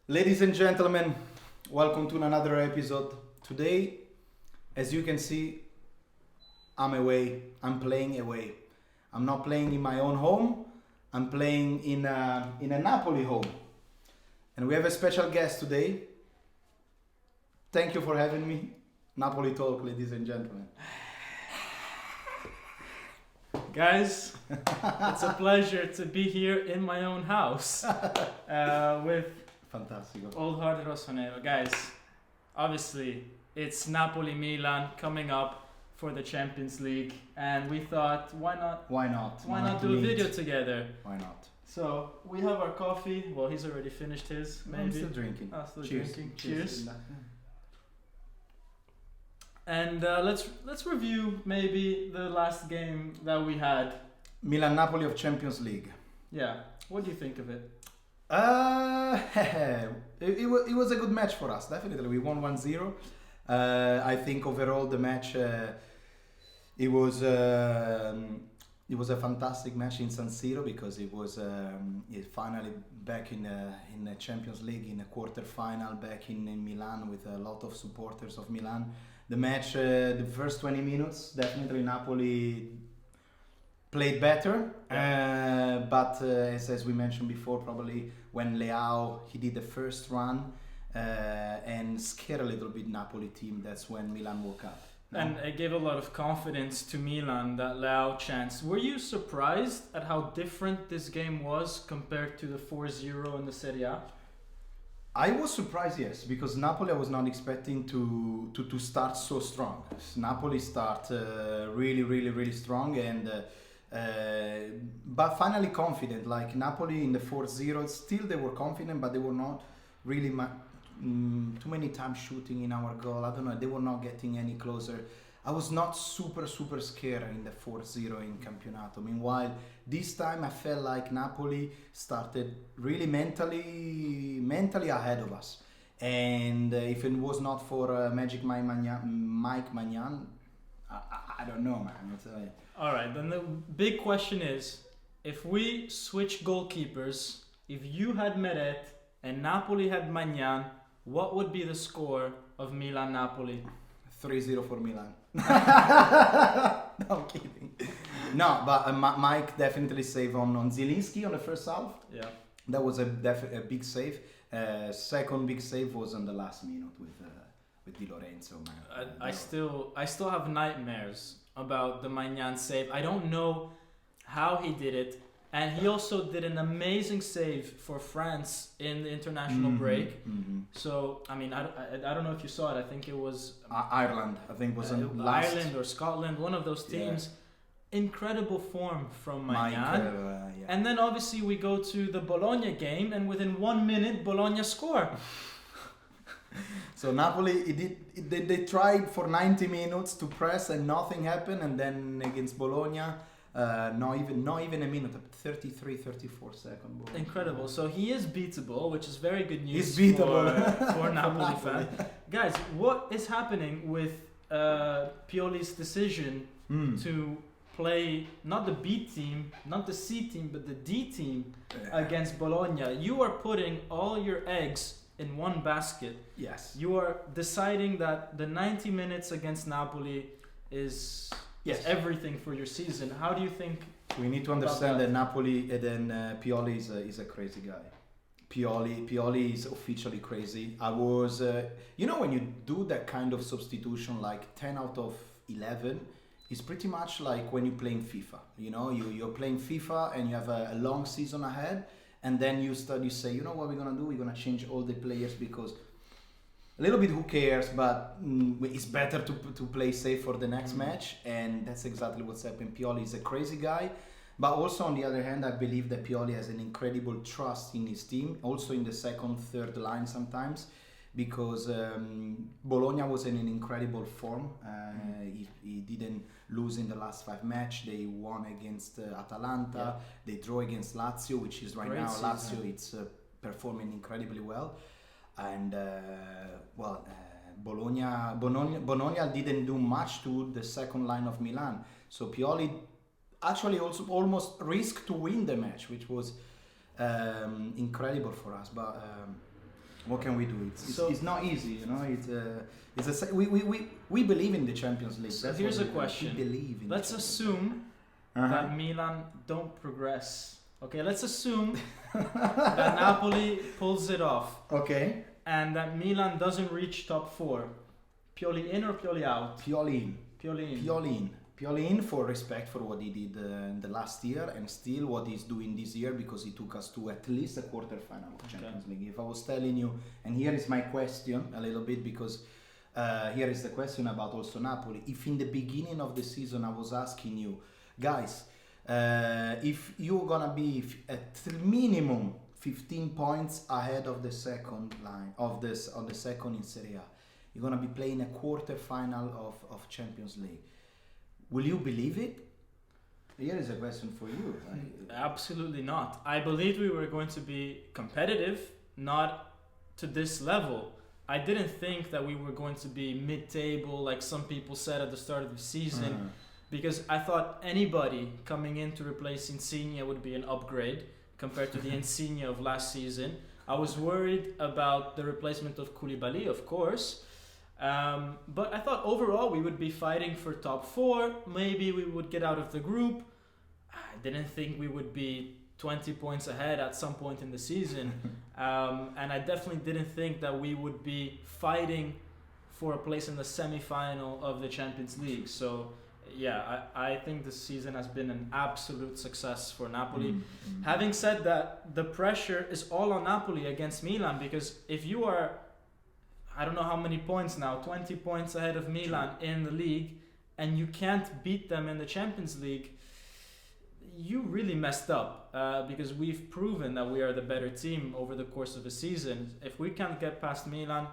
Ladies and gentlemen, welcome to another episode. Today, as you can see, I'm away. I'm playing away. I'm not playing in my own home. I'm playing in a Napoli home. And we have a special guest today. Thank you for having me. Napoli Talk, ladies and gentlemen. Guys, it's a pleasure to be here in my own house with Fantastico. Old Heart Rossonero. Guys, obviously it's Napoli Milan coming up for the Champions League, and we thought, why not do a video together? Why not? So we have our coffee. Well, he's already finished his. Maybe. I'm still drinking. Still Cheers. drinking. Cheers. And let's review maybe the last game that we had. Milan-Napoli of Champions League. Yeah. What do you think of it? It was a good match for us, definitely. We won 1-0. I think overall the match, it was a fantastic match in San Siro because it was finally back in the Champions League in a quarter final back in Milan with a lot of supporters of Milan. The match, the first 20 minutes, definitely Napoli played better, but as we mentioned before, probably when Leao he did the first run and scared a little bit Napoli team, that's when Milan woke up. No? And it gave a lot of confidence to Milan, that Leao chance. Were you surprised at how different this game was compared to the 4-0 in the Serie A? I was surprised, yes, because Napoli I was not expecting to start so strong. Napoli start really strong and but finally confident. Like Napoli in the 4-0, still they were confident, but they were not really too many times shooting in our goal. I don't know, they were not getting any closer. I was not super scared in the 4-0 in Campionato. Meanwhile, this time I felt like Napoli started really mentally ahead of us. And if it was not for Magic Mike Magnan, I don't know, man. I'll tell you. All right, then the big question is, if we switch goalkeepers, if you had Meret and Napoli had Magnan, what would be the score of Milan-Napoli? 3-0 for Milan. No, I'm kidding. No, but Mike definitely saved on Zielinski on the first half. Yeah. That was a big save. Second big save was on the last minute with Di Lorenzo. Man. I still have nightmares about the Magnan save. I don't know how he did it. And he also did an amazing save for France in the international break. Mm-hmm. So, I mean, I don't know if you saw it. I think it was... Ireland, I think was in last... Ireland or Scotland, one of those teams. Yeah. Incredible form from Magnan. And then obviously we go to the Bologna game, and within 1 minute, Bologna score. So Napoli, they tried for 90 minutes to press and nothing happened. And then against Bologna... not even a minute, 33, 34 seconds. Incredible. So he is beatable, which is very good news. He's beatable for Napoli fans. Guys, what is happening with Pioli's decision to play not the B team, not the C team, but the D team against Bologna? You are putting all your eggs in one basket. Yes. You are deciding that the 90 minutes against Napoli is... Yes, everything for your season. How do you think? We need to understand that Napoli and then Pioli is a crazy guy. Pioli is officially crazy. I was, when you do that kind of substitution, like 10 out of 11, it's pretty much like when you're playing FIFA. You know, you're playing FIFA and you have a long season ahead, and then you say, you know what we're gonna do? We're gonna change all the players because. A little bit, who cares? But it's better to play safe for the next match, and that's exactly what's happened. Pioli is a crazy guy, but also on the other hand, I believe that Pioli has an incredible trust in his team, also in the second, third line sometimes, because Bologna was in an incredible form. He didn't lose in the last 5 matches. They won against Atalanta. Yeah. They draw against Lazio, which is right now season. Lazio. It's performing incredibly well. And Bologna didn't do much to the second line of Milan. So Pioli actually also almost risked to win the match, which was incredible for us. But What can we do? It's not easy, you know. We believe in the Champions League. So here's a question. We believe in. Let's assume that Milan don't progress. Okay, let's assume that Napoli pulls it off. Okay. And that Milan doesn't reach top 4. Pioli in or Pioli out? Pioli in. Pioli in. Pioli in. Pioli in for respect for what he did in the last year and still what he's doing this year because he took us to at least a quarter-final of Champions League. If I was telling you, and here is my question a little bit because here is the question about also Napoli. If in the beginning of the season I was asking you, guys, if you're gonna be at minimum 15 points ahead of the second line of this on the second in Serie A, you're gonna be playing a quarter-final of Champions League. Will you believe it? Here is a question for you. Absolutely not. I believed we were going to be competitive, not to this level. I didn't think that we were going to be mid-table like some people said at the start of the season because I thought anybody coming in to replace Insigne would be an upgrade compared to the Insigne of last season. I was worried about the replacement of Koulibaly, of course. But I thought overall we would be fighting for top 4. Maybe we would get out of the group. I didn't think we would be 20 points ahead at some point in the season. And I definitely didn't think that we would be fighting for a place in the semi-final of the Champions League. So yeah, I think this season has been an absolute success for Napoli. Having said that, the pressure is all on Napoli against Milan because if you are, I don't know how many points now, 20 points ahead of Milan in the league, and you can't beat them in the Champions League, you really messed up because we've proven that we are the better team over the course of the season. If we can't get past Milan,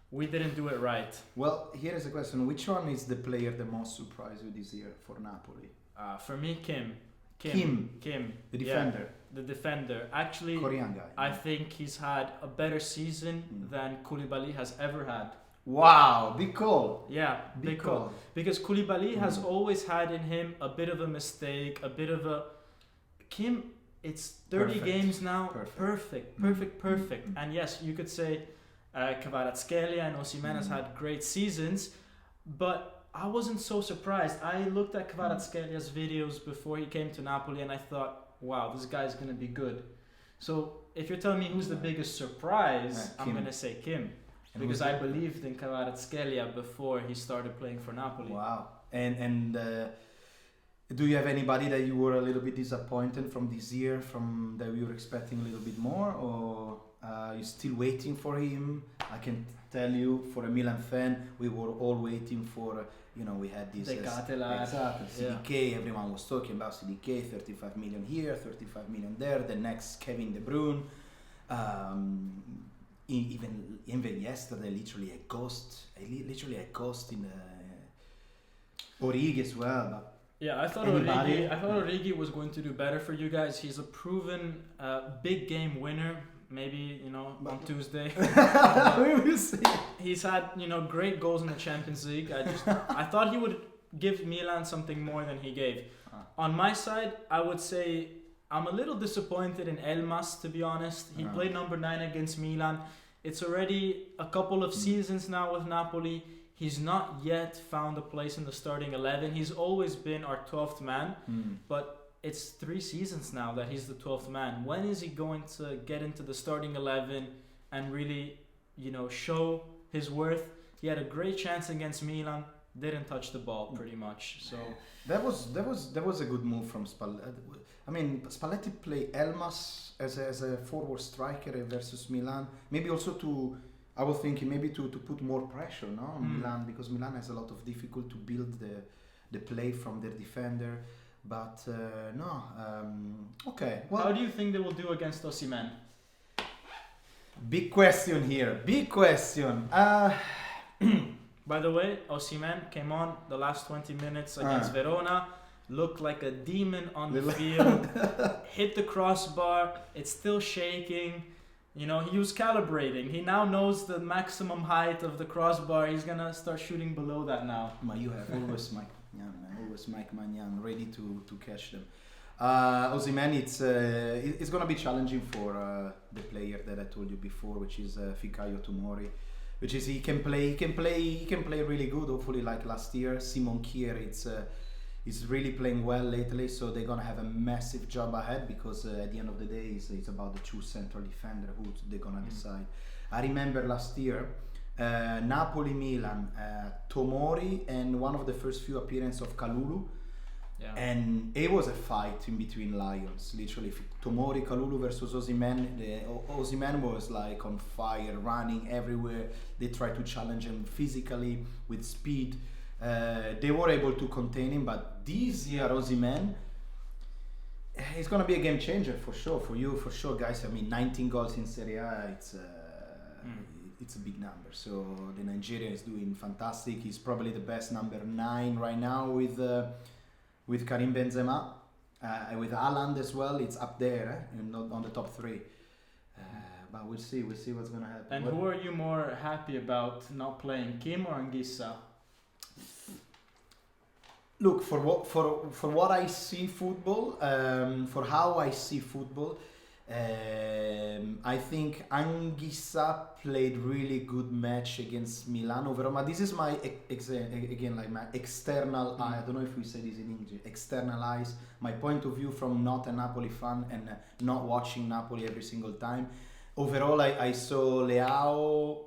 we didn't do it right. Well, here is a question. Which one is the player the most surprised you this year for Napoli? For me, Kim. The defender. Yeah, the defender. Actually, Korean guy. I think he's had a better season than Koulibaly has ever had. Wow, big call. Yeah, big call. Because Koulibaly has always had in him a bit of a mistake, a bit of a... Kim, it's 30 games now. Perfect. And yes, you could say Kvara and Osimhen has had great seasons, but I wasn't so surprised. I looked at Kvaratskhelia videos before he came to Napoli and I thought, wow, this guy's going to be good. So if you're telling me who's the biggest surprise, I'm going to say Kim. Because I believed in Kvaratskhelia before he started playing for Napoli. Wow. And do you have anybody that you were a little bit disappointed from this year, from that you were expecting a little bit more, or you still waiting for him? I can tell you, for a Milan fan, we were all waiting for, we had this CDK, everyone was talking about CDK, 35 million here, 35 million there, the next Kevin De Bruyne. Even yesterday, literally a ghost in Origi as well. But yeah, I thought Origi was going to do better for you guys. He's a proven big game winner. Maybe on Tuesday. We will see. He's had great goals in the Champions League. I thought he would give Milan something more than he gave. On my side, I would say I'm a little disappointed in Elmas, to be honest. He played number 9 against Milan. It's already a couple of seasons now with Napoli. He's not yet found a place in the starting 11. He's always been our 12th man, but it's 3 seasons now that he's the 12th man. When is he going to get into the starting 11 and really, show his worth? He had a great chance against Milan, didn't touch the ball pretty much. So that was a good move from Spalletti. I mean, Spalletti played Elmas as a forward striker versus Milan. Maybe also I was thinking maybe to put more pressure on Milan, because Milan has a lot of difficulty to build the play from their defender. But okay. Well, how do you think they will do against Osimhen? Big question here. Big question. By the way, Osimhen came on the last 20 minutes against Verona. Looked like a demon on the field. Hit the crossbar. It's still shaking. He was calibrating. He now knows the maximum height of the crossbar. He's gonna start shooting below that now. You have always Mike Magnan ready to catch them. Osimhen, it's gonna be challenging for the player that I told you before, which is Fikayo Tomori, which is he can play really good. Hopefully, like last year, Simon Kier, is really playing well lately. So they're gonna have a massive job ahead because at the end of the day, it's about the two central defender who they're gonna decide. I remember last year, Napoli, Milan, Tomori, and one of the first few appearances of Kalulu. Yeah. And it was a fight in between lions, literally. Tomori, Kalulu versus Osimhen. Osimhen was like on fire, running everywhere. They tried to challenge him physically with speed. They were able to contain him, but this year Osimhen, it's gonna be a game changer for sure. For you, for sure, guys. I mean, 19 goals in Serie A. It's a big number. So the Nigerian is doing fantastic. He's probably the best number 9 right now with Karim Benzema, with Haaland as well. It's up there, not on the top 3. But we'll see what's gonna happen. And who are you more happy about not playing, Kim or Anguissa? Look, for what I see football, for how I see football, I think Anguissa played really good match against Milan overall. But this is my my external eye. I don't know if we say this in English. External eyes. My point of view from not a Napoli fan and not watching Napoli every single time. Overall, I saw Leao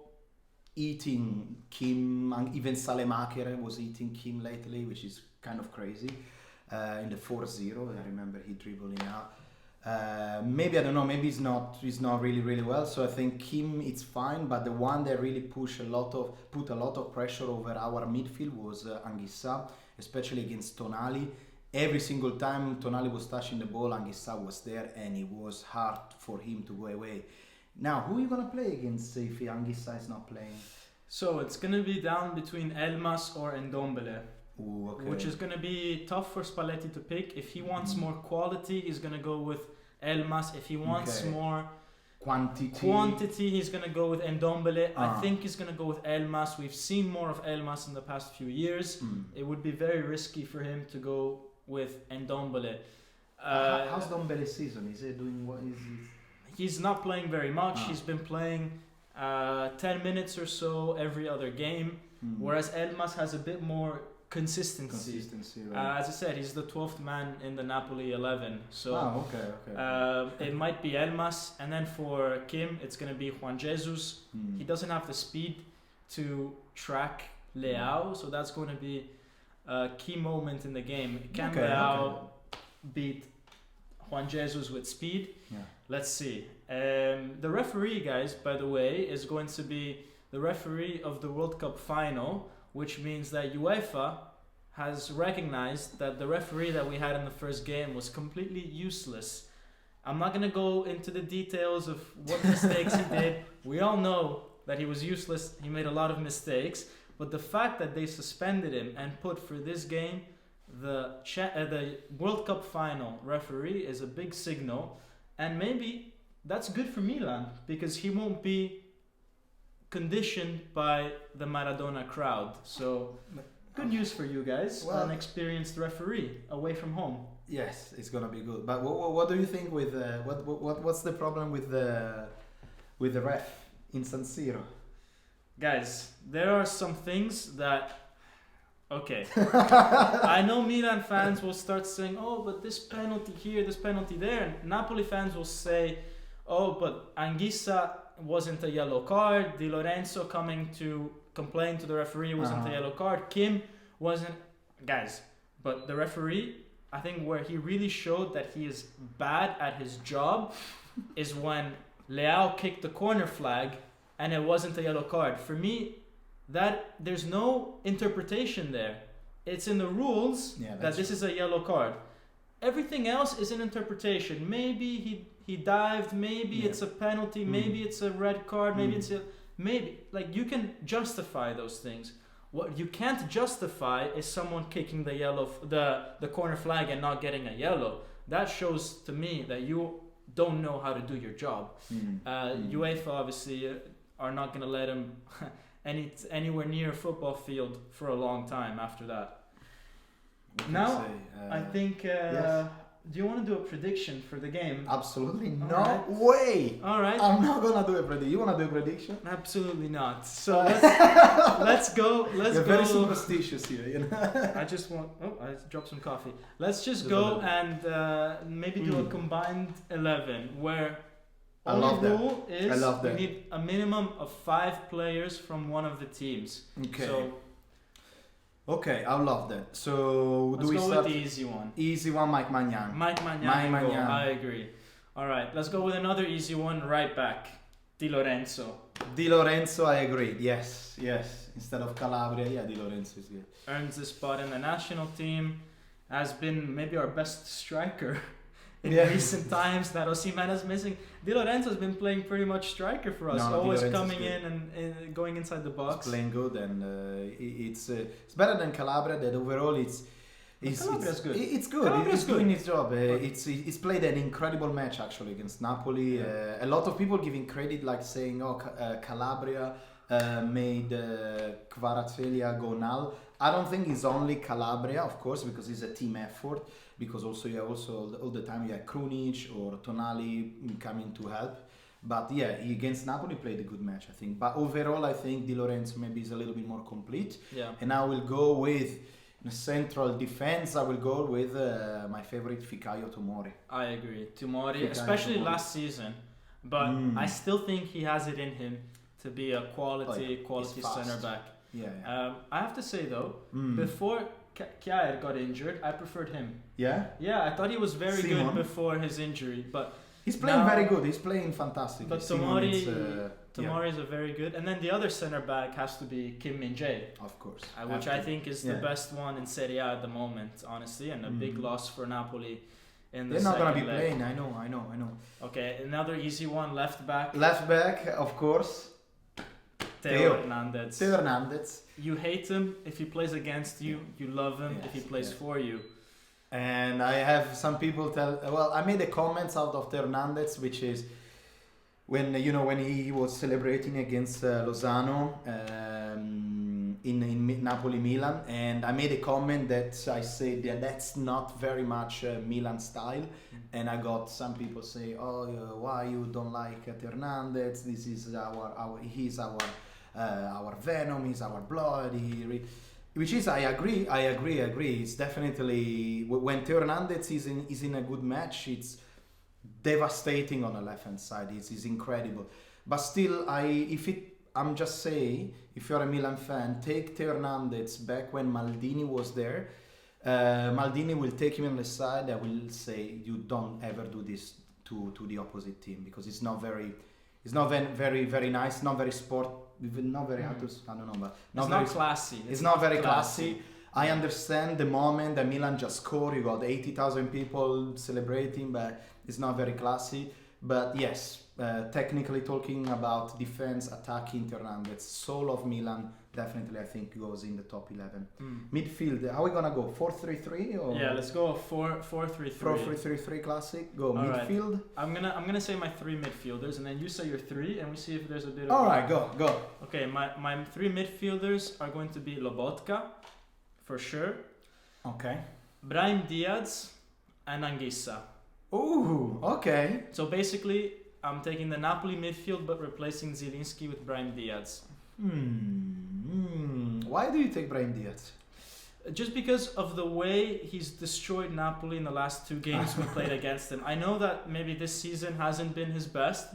eating Kim, and even Salemaker was eating Kim lately, which is kind of crazy. In the 4-0, I remember he dribbling out. Maybe I don't know. Maybe he's not really well. So I think Kim, it's fine. But the one that really put a lot of pressure over our midfield was Anguissa, especially against Tonali. Every single time Tonali was touching the ball, Anguissa was there, and it was hard for him to go away. Now, who are you gonna play against if Anguissa is not playing? So it's gonna be down between Elmas or Ndombele. Ooh, okay. Which is going to be tough for Spalletti to pick. If he wants more quality, he's going to go with Elmas. If he wants more quantity, he's going to go with Ndombele. I think he's going to go with Elmas. We've seen more of Elmas in the past few years. It would be very risky for him to go with Ndombele. How's Ndombele's season? Is he doing what? He's not playing very much. He's been playing 10 minutes or so every other game, whereas Elmas has a bit more consistency, right. As I said, he's the 12th man in the Napoli 11. So it might be Elmas, and then for Kim, it's going to be Juan Jesus. He doesn't have the speed to track Leao, so that's going to be a key moment in the game. Can Leao beat Juan Jesus with speed? Yeah. Let's see. The referee, guys, by the way, is going to be the referee of the World Cup final, which means that UEFA has recognized that the referee that we had in the first game was completely useless. I'm not going to go into the details of what mistakes he did. We all know that he was useless. He made a lot of mistakes. But the fact that they suspended him and put for this game the World Cup final referee is a big signal. And maybe that's good for Milan because he won't be conditioned by the Maradona crowd. So good news for you guys. An experienced referee away from home. Yes, it's gonna be good. But what do you think with what's the problem with the ref in San Siro? Guys, there are some things that I know Milan fans will start saying, oh, but this penalty here, this penalty there, and Napoli fans will say, oh, but Anguissa wasn't a yellow card. Di Lorenzo coming to complain to the referee wasn't a yellow card. Kim wasn't. Guys, but the referee, I think where he really showed that he is bad at his job is when Leao kicked the corner flag and it wasn't a yellow card. For me, that there's no interpretation there. It's in the rules that this is a yellow card. Everything else is an interpretation. Maybe he dived, maybe it's a penalty, maybe it's a red card, maybe it's like you can justify those things. What you can't justify is someone kicking the corner flag and not getting a yellow. That shows to me that you don't know how to do your job. UEFA obviously are not going to let him anywhere near a football field for a long time after that. I think do you want to do a prediction for the game? Absolutely All no right. way. All right. I'm not gonna do a prediction. You wanna do a prediction? Absolutely not. So let's go. Let's You're go. very superstitious here, you know. I just want. Oh, I dropped some coffee. Let's just go and maybe do a combined 11 where I only love that. rule is I love we that. need a minimum of 5 players from one of the teams. Okay. So Okay, I love that. So let's do we go start? with the easy one. Easy one, Mike Magnan. Mike Magnan. Mike will go. Maignan. I agree. All right, let's go with another easy one. Right back, Di Lorenzo. Di Lorenzo, I agree. Yes, yes. Instead of Calabria, yeah, Di Lorenzo is good. Earns a spot in the national team. Has been maybe our best striker in Yeah. recent times that Osimhen is missing. Di Lorenzo has been playing pretty much striker for us, No, Di always Lorenzo's coming good. in and going inside the box. It's playing good, and it's better than Calabria. That overall, Calabria's good. It's good. Calabria's It's doing good. its job. It's played an incredible match actually against Napoli. Yeah. A lot of people giving credit, like saying, "Oh, Calabria made Kvaratskhelia go null." I don't think it's only Calabria, of course, because it's a team effort. Because also you have all the time you have Krunic or Tonali coming to help. But yeah, against Napoli played a good match, I think. But overall, I think Di Lorenzo maybe is a little bit more complete. Yeah. And I will go with the central defense. I will go with my favorite Fikayo Tomori. I agree. Tomori, Fikayo especially Tomori. last season, but I still think he has it in him to be a quality He's fast. center back. Yeah. I have to say though, Mm. before Kjaer got injured, I preferred him. Yeah. Yeah, I thought he was very Simon. good before his injury, but He's playing now- very good. He's playing fantastic. But Simon, Tomori, it's, Tomori is a very good. And then the other center back has to be Kim Min-jae, of course. which I think is the Yeah. best one in Serie A at the moment, honestly, and a big loss for Napoli in the They're not gonna be second leg. playing. I know. Okay, another easy one, left back, Left back, of course. Theo Hernandez. Theo Hernandez. You hate him if he plays against you. You love him if he Yes, plays yes. for you. And I have some people tell. Well, I made a comment out of Theo Hernandez, which is when he was celebrating against Lozano in Napoli Milan, and I made a comment that I said that's not very much Milan style, and I got some people say, "Oh, why you don't like Theo Hernandez? This is he's our venom, he's our blood." Which is, I agree. It's definitely when Theo Hernandez is in a good match, it's devastating on the left hand side. It's incredible. But still, I'm just saying, if you're a Milan fan, take Theo Hernandez back when Maldini was there. Maldini will take him on the side. I will say, you don't ever do this to the opposite team, because it's not very nice, not very sport. Not very I don't know, but It's not classy. It's not very classy. I understand the moment that Milan just scored. You got 80,000 people celebrating, but it's not very classy. But yes, technically talking about defense, attacking, Hernandez, soul of Milan, definitely I think goes in the top 11. Midfield, how are we gonna go? 4-3-3 or? Yeah, let's go 4-4-3-3. 4-3-3 classic. Go All right. midfield. I'm gonna say my 3 midfielders, and then you say your 3, and we see if there's a bit of. All right, go. Okay, my 3 midfielders are going to be Lobotka, for sure. Okay. Brahim Diaz and Anguissa. Ooh, okay. So basically, I'm taking the Napoli midfield, but replacing Zielinski with Brahim Diaz. Why do you take Brahim Diaz? Just because of the way he's destroyed Napoli in the last 2 games we played against him. I know that maybe this season hasn't been his best.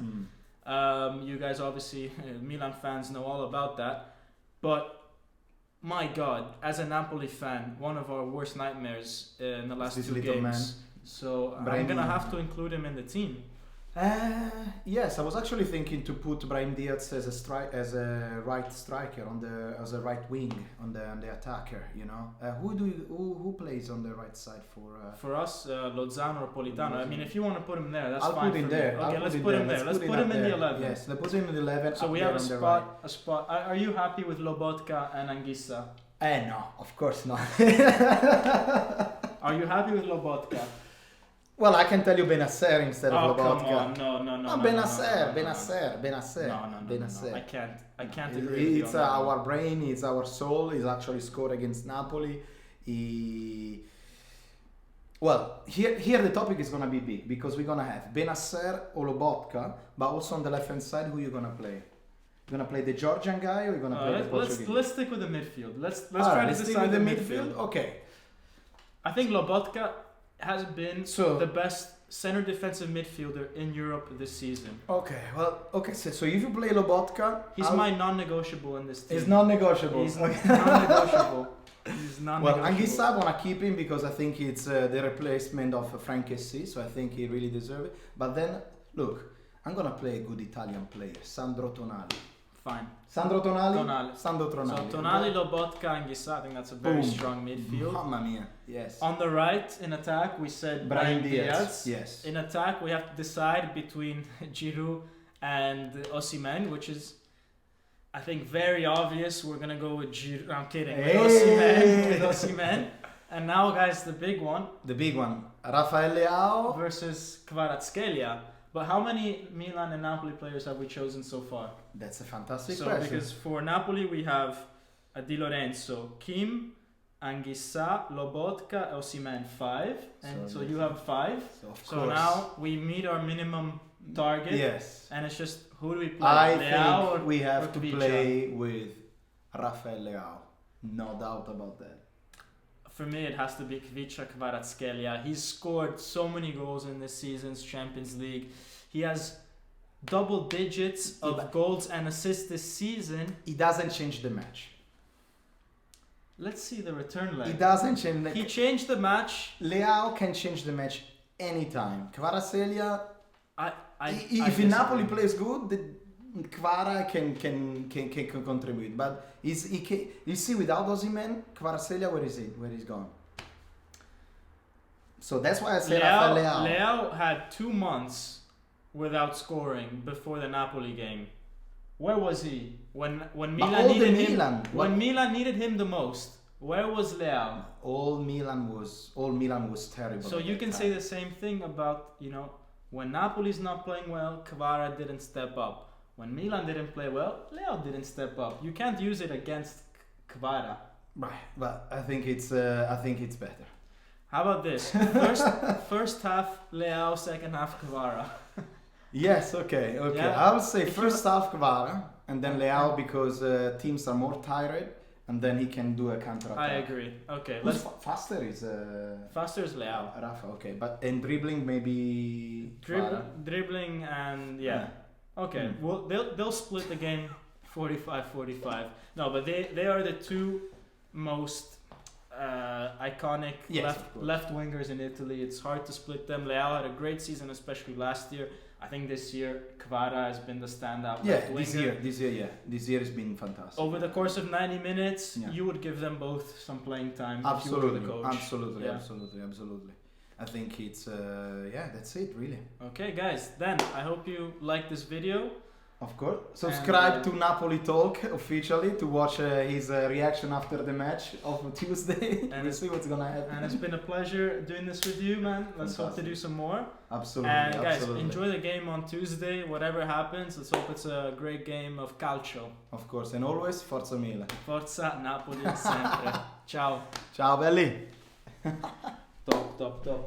You guys obviously, Milan fans, know all about that. But my God, as a Napoli fan, one of our worst nightmares in the last This 2 little games. man. So I'm Brahim. gonna have to include him in the team. Yes, I was actually thinking to put Brahim Diaz as a right striker as a right wing on the attacker. Who plays on the right side For us, Lozano or Politano. I mean, if you want to put him there, that's I'll fine. put him for there. me. I'll Okay, let's put put him him there. there. Let's Let's put him in the 11. Yes, let's put him in the 11. So up we there have on the a right. spot. Are you happy with Lobotka and Anguissa? No, of course not. Are you happy with Lobotka? Well, I can tell you Benasser instead of Lobotka. Come on, no. Benasser. No. I can't agree with you. It's on that our one. brain, it's our soul. He's actually scored against Napoli. Well, here the topic is gonna be big because we're gonna have Benasser or Lobotka, but also on the left hand side, who you're gonna play? You're gonna play the Georgian guy or you're gonna play the Portuguese? Let's stick with the midfield. Let's All try right, to let's decide stick the with midfield. Okay. I think Lobotka has been the best center defensive midfielder in Europe this season. Okay. Well, okay. So if you play Lobotka, he's my non-negotiable in this team. He's non-negotiable. He's non-negotiable. He's non-negotiable. Well, Anguissa, I want to keep him because I think it's the replacement of Frank Kessie, so I think he really deserves it. But then, look, I'm going to play a good Italian player, Sandro Tonali. Fine. Sandro Tonali? Sandro Tonali. So Tonali, Lobotka, Anguissa, I think that's a very strong midfield. Mamma mia, yes. On the right, in attack, we said Brahim Diaz. Yes. In attack, we have to decide between Giroud and Osimhen, which is, I think, very obvious. We're going to go with Giroud. I'm kidding. With Osimhen. And now, guys, the big one. The big one. Rafa Leao versus Kvaratskhelia. But how many Milan and Napoli players have we chosen so far? That's a fantastic question. Because for Napoli, we have Di Lorenzo, Kim, Anguissa, Lobotka, Osimhen, 5. And so you have 5. So now we meet our minimum target. Yes. And it's just, who do we play? I Leao think we have to Kvara? play with Rafa Leao. No doubt about that. For me, it has to be Kvaratskhelia. He's scored so many goals in this season's Champions League. He has double digits of goals and assists this season. He doesn't change the match. Let's see the return leg. He doesn't change the He changed the match. Leao can change the match anytime. Kvaratskhelia, if Napoli plays good, Kvara can contribute, but you see without Osimhen, Kvaratskhelia, where he's gone. So that's why I say Rafa Leao. Leao had 2 months without scoring before the Napoli game. Where was he when Milan needed him? When Milan needed him the most, where was Leao? All Milan was terrible. So you can say the same thing about when Napoli's not playing well, Kvara didn't step up. When Milan didn't play well, Leao didn't step up. You can't use it against Kvara. Right, but I think it's better. How about this? First half Leao, second half Kvara. Yes, okay. Yeah? I would say first half Kvara and then Leao because teams are more tired and then he can do a counter attack. I agree. Okay, faster is Leao. Rafa, okay, but in dribbling maybe dribbling and Okay, well they'll split the game 45-45. No, but they are the two most iconic left wingers in Italy. It's hard to split them. Leao had a great season, especially last year. I think this year Kvara has been the standout left winger. This year has been fantastic. Over the course of 90 minutes, you would give them both some playing time. Absolutely, if you were the coach. Absolutely. I think it's that's it really. Okay, guys. Then I hope you like this video. Of course. Subscribe to Napoli Talk officially to watch his reaction after the match of Tuesday. And we'll see what's gonna happen. And it's been a pleasure doing this with you, man. Let's hope to do some more. Absolutely. And guys, enjoy the game on Tuesday. Whatever happens, let's hope it's a great game of calcio. Of course, and always Forza Milan. Forza Napoli sempre. Ciao. Ciao belli. Top.